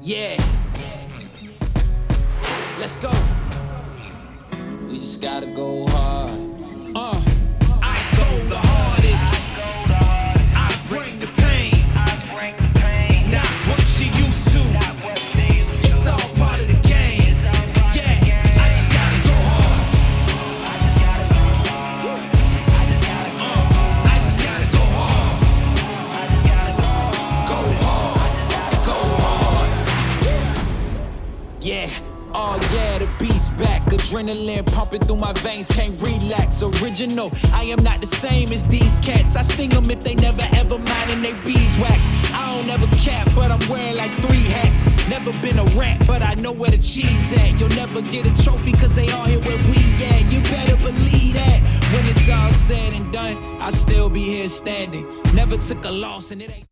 Yeah. Let's go. We just gotta go hard. I go the hardest. I bring the pain. Not what you used to. It's all part of the game. Yeah, I just gotta go hard. I just gotta go hard. Go hard. Go hard. Yeah. Oh yeah, the beast back. Adrenaline pumping through my veins, can't relax. Original, I am not the same as these cats. I sting them if they never ever mindin' they beeswax. I don't ever cap, but I'm wearing like 3 hats. Never been a rat, but I know where the cheese at. You'll never get a trophy cause they all here where we at. You better believe that. When it's all said and done, I'll still be here standing. Never took a loss and it ain't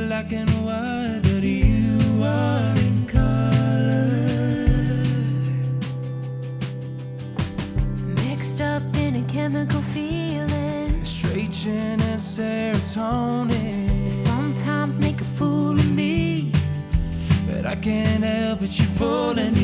black and white, but you are in color. Mixed up in a chemical feeling, estrogen and serotonin. They sometimes make a fool of me, but I can't help it, you're pulling